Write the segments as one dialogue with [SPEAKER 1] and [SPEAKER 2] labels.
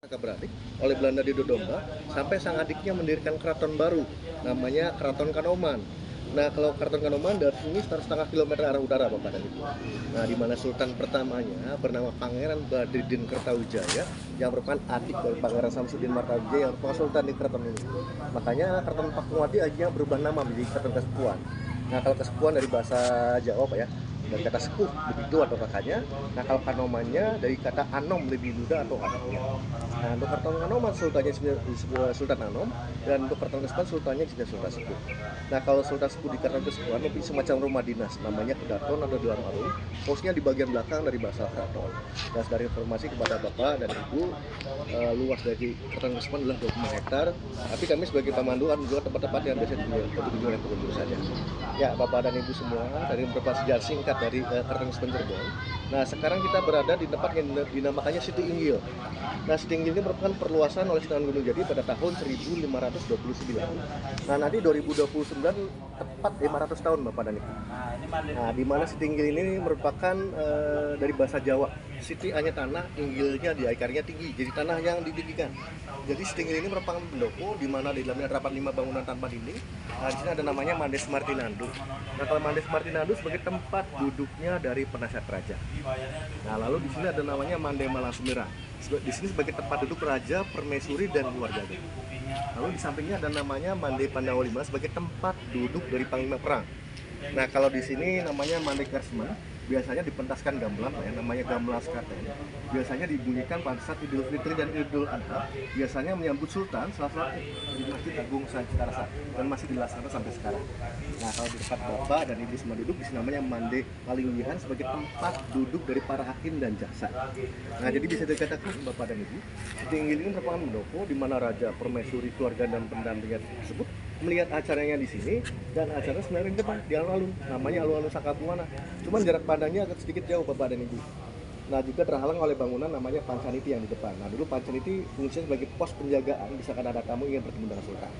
[SPEAKER 1] kakak beradik oleh Belanda di Dodoma sampai sang adiknya mendirikan keraton baru namanya Keraton Kanoman. Nah, kalau Keraton Kanoman dari sini setengah kilometer arah utara Bapak dan Ibu. Nah, di mana sultan pertamanya bernama Pangeran Badruddin Kertawijaya yang merupakan adik dari Pangeran Samsudin Martawijaya yang merupakan sultan di keraton ini. Makanya Keraton Pakuwati akhirnya berubah nama menjadi Keraton Kasepuhan. Nah, kalau Kasepuhan dari bahasa Jawa Pak ya, dari kata sepuh lebih tua atau kakaknya. Nah, kalau kanomannya dari kata anom lebih muda atau anaknya. Nah, untuk Keraton Kanoman sultannya disebut Sultan Anom, dan untuk Keraton Kasepuhan sultannya disebut Sultan Sepuh. Nah, kalau Sultan Sepuh di Keraton Kasepuhan lebih semacam rumah dinas, namanya kedaton atau dalam arum, posnya di bagian belakang dari bahasa keraton. Dan dari informasi kepada Bapak dan Ibu, luas dari Keraton Kasepuhan adalah 25 hektar, tapi kami sebagai pemandu kan juga tempat-tempat yang biasa dikunjungi oleh pengunjung saja. Ya, Bapak dan Ibu semua, dari beberapa sejarah singkat dari Keraton Kasepuhan Cirebon. Nah, sekarang kita berada di tempat yang dinamakannya Siti Inggil. Nah, Siti Inggil ini merupakan perluasan oleh Sunan Gunung Jati pada tahun 1529. Nah, nanti 2029 tepat 500 tahun Bapak dan Ibu. Nah, di mana Siti Inggil ini merupakan dari bahasa Jawa. Siti hanya tanah, inggilnya diaikarnya tinggi, jadi tanah yang ditinggikan. Jadi Siti Inggil ini merupakan pendopo di mana di dalamnya terdapat 5 bangunan tanpa dinding. Nah, di sini ada namanya Mandes Martinandu. Nah, kalau Mandes Martinandu sebagai tempat duduknya dari penasihat raja. Nah, lalu di sini ada namanya Mande Malang Sumirah. Di sini sebagai tempat duduk raja, permaisuri dan keluarganya. Lalu di sampingnya ada namanya Mande Pandawa V sebagai tempat duduk dari panglima perang. Nah, kalau di sini namanya Mande Karsman, biasanya dipentaskan gamelan, ya, namanya gamelan sekaten. Biasanya dibunyikan pada saat Idul Fitri dan Idul Adha, biasanya menyambut Sultan salah satu di Masjid Agung Citarasa, dan masih dilaksanakan sampai sekarang. Nah, kalau di tempat Bapak dan Ibu semua duduk, di sini namanya Mande Palinggihan sebagai tempat duduk dari para hakim dan jaksa. Nah, jadi bisa dikatakan Bapak dan Ibu, Siti Inggil ini merupakan pendopo di mana raja, permaisuri, keluarga dan pendampingnya tersebut melihat acaranya di sini, dan acaranya sebenarnya di depan di alun-alun, namanya alun-alun Sakabuana. Cuman jarak pandangnya agak sedikit jauh Bapak dan Ibu. Nah, juga terhalang oleh bangunan namanya Pancaniti yang di depan. Nah, dulu Pancaniti fungsinya sebagai pos penjagaan misalkan ada tamu ingin bertemu dengan sultan.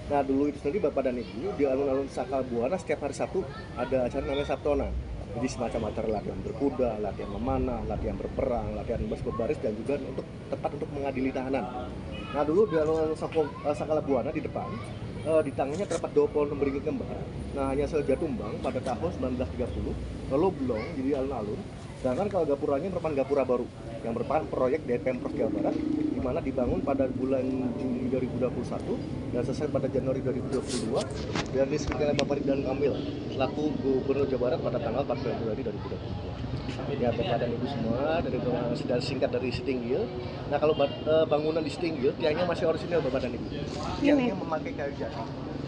[SPEAKER 1] Nah, dulu itu sendiri Bapak dan Ibu di alun-alun Sakabuana setiap hari Sabtu ada acara namanya Sabtona. Jadi semacam acara latihan berkuda, latihan memanah, latihan berperang, latihan berbaris, dan juga untuk tempat untuk mengadili tahanan. Nah, dulu di alun-alun Sakabuana di depan, di tangannya terdapat 26 beringin kembar. Nah, hanya saja tumbang pada tahun 1930, lalu belum jadi alun-alun. Sedangkan kalau gapuranya merupakan gapura baru yang merupakan proyek dari Pemprov Jawa Barat, di mana dibangun pada bulan Juni 2021 dan selesai pada Januari 2022, dan diresmikan oleh Bapak Ridwan Kamil selaku Gubernur Jawa Barat pada tanggal 4 Februari 2022. Ya, Bapak dan Ibu semua, dari sejarah singkat dari Siti Inggil. Nah, kalau bangunan di Siti Inggil, tiangnya masih orisinil Bapak dan Ibu. Tiangnya memakai kayu jati.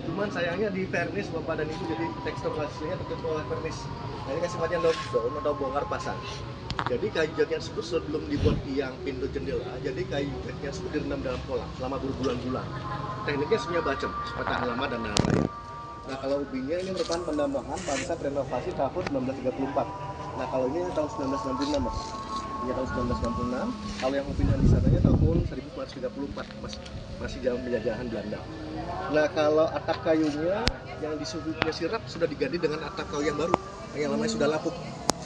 [SPEAKER 1] Cuman sayangnya di vernis Bapak dan Ibu, jadi tekstur hasilnya tertutup oleh vernis. Nah, ini kan sifatnya daun atau bongkar pasang. Jadi kayu jati tersebut sebelum dibuat tiang pintu jendela, jadi kayu jati tersebut direndam dalam kolam selama berbulan-bulan. Tekniknya sebenarnya bacem, seperti tahan lama dan nahan raya. Nah, kalau ubinya ini merupakan penambahan pada saat renovasi tahun 1934. Nah, kalau ini tahun 1966, Mas. Ya, tahun 1966. Kalau yang ubinya di sananya tahun 1934, masih zaman penjajahan Belanda. Nah, kalau atap kayunya yang disebutnya sirap sudah diganti dengan atap kayu yang baru, yang lamanya sudah lapuk.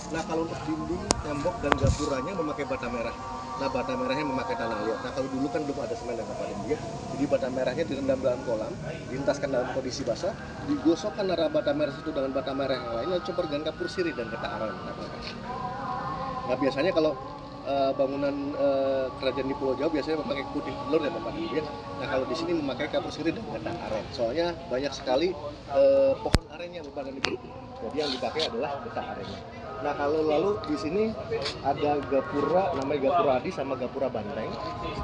[SPEAKER 1] Nah, kalau untuk dinding, tembok, dan gapuranya memakai bata merah. Nah, bata merahnya memakai tanah liat. Nah, kalau dulu kan belum ada semen dan apa dia, jadi bata merahnya direndam dalam kolam, dihentaskan dalam kondisi basah, digosokkan antara bata merah itu dengan bata merah yang lain, lalu campur dengan kapur sirih dan getah aren. Nah, biasanya kalau bangunan kerajaan di Pulau Jawa biasanya memakai putih telur dan Bapak Ibu. Nah, kalau di sini memakai kapur sirih dan getah aren. Soalnya banyak sekali pohon arennya Bapak Ibu. Jadi yang dipakai adalah getah arennya. Nah, kalau lalu di sini ada gapura, namanya gapura Adi sama gapura Banteng,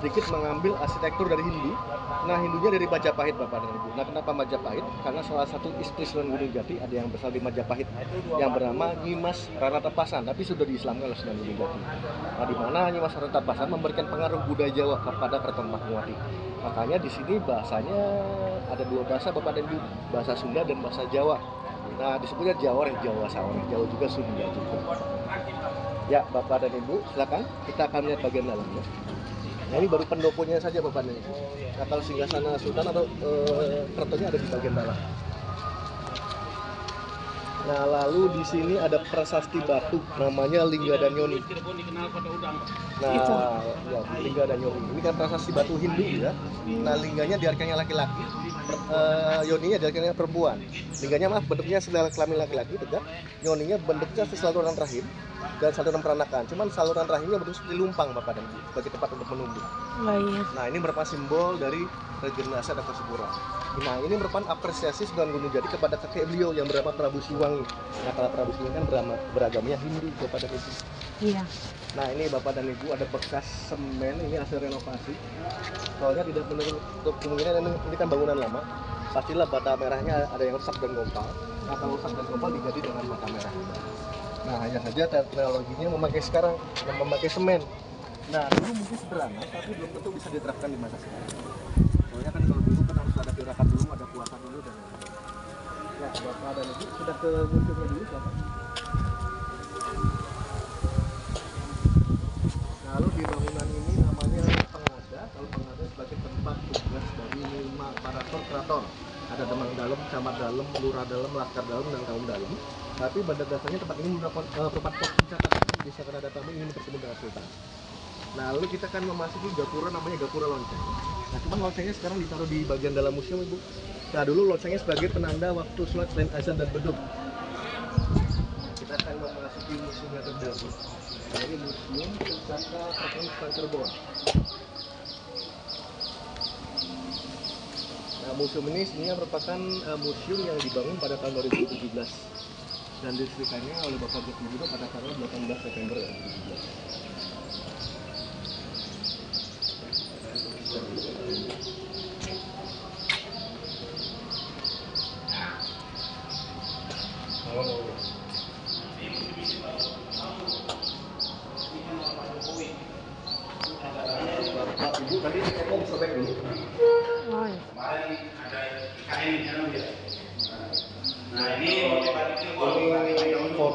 [SPEAKER 1] sedikit mengambil arsitektur dari Hindu. Nah, Hindunya dari Majapahit Bapak dan Ibu. Nah, kenapa Majapahit? Karena salah satu istri Sunan Gunung Jati ada yang berasal di Majapahit yang bernama Nyimas Ranatapasan, tapi sudah diislamkan oleh Sunan Gunung Jati. Nah, di mana Nyimas Ranatapasan memberikan pengaruh budaya Jawa kepada Keraton Pakuwati. Makanya di sini bahasanya ada dua bahasa Bapak dan Ibu, bahasa Sunda dan bahasa Jawa. Nah, disebutnya Jawa Sawang, Jawa juga Sunda juga. Ya, Bapak dan Ibu, silakan kita akan lihat bagian dalamnya. Nah, ini baru pendoponya saja Bapak dan Ibu. Nah, kalau singgasana Sultan atau keratonnya ada di bagian dalam. Nah, lalu di sini ada prasasti batu namanya Lingga dan Yoni. Nah, ya, Lingga dan Yoni. Ini kan prasasti batu Hindu ya. Nah, lingganya diartikannya laki-laki, yoninya diartikannya perempuan. Lingganya maaf bentuknya selera kelamin laki-laki tegak. Yoninya bentuknya saluran rahim dan saluran peranakan. Cuman saluran rahimnya bentuk seperti lumpang Bapak dan Ibu, sebagai tempat untuk menumbuh. Nah, ini merupakan simbol dari regenerasi dan kesuburan. Nah, ini merupakan apresiasi Sunan Gunung Jati kepada kakek beliau yang bernama Prabu Siwangi. Nah, kalau Prabu Siwangi kan beragamnya Hindu Bapak dan Ibu.
[SPEAKER 2] Iya.
[SPEAKER 1] Nah, ini Bapak dan Ibu ada bekas semen, ini hasil renovasi. Soalnya tidak menutup kemungkinan ini kan bangunan lama. Pastilah bata merahnya ada yang rusak dan gompal. Nah, kalau rusak dan gompal diganti dengan bata merah. Nah, hanya saja teknologinya memakai semen. Nah, dulu mungkin sederhana, tapi belum tentu bisa diterapkan di masa sekarang. Soalnya kan kalau dulu kan harus ada tirakat dulu, ada puasa dulu dan lain-lain. Ya, Bapak dan Ibu sudah ke museumnya dulu siapa? Lalu di bangunan ini namanya Pengada. Kalau Pengada sebagai tempat tugas dari 5 aparatur keraton. Ada Demang Dalem, Camat Dalem, Lurah Dalem, Laskar Dalem, dan Kaum Dalem. Tapi pada dasarnya tempat ini merupakan tempat pos pencatatan di saat ada tamu ingin bertemu dengan Sultan. Nah, lalu kita akan memasuki gapura namanya Gapura Lonceng. Nah, cuman loncengnya sekarang ditaruh di bagian dalam museum, Ibu. Nah, dulu loncengnya sebagai penanda waktu sholat selain azan dan beduk. Kita akan memasuki museumnya terdahulu. Jadi Museum Pusaka Keraton Cirebon. Nah, museum ini sebenarnya merupakan museum yang dibangun pada tahun 2017 dan diresmikannya oleh Bapak Joko Widodo pada tanggal 18 September 2017. Bapak Ibu tadi saya mau sobek dulu.
[SPEAKER 2] Oh, iya.
[SPEAKER 3] Kemarin ada IKN di dalam ya. Nah ini motif itu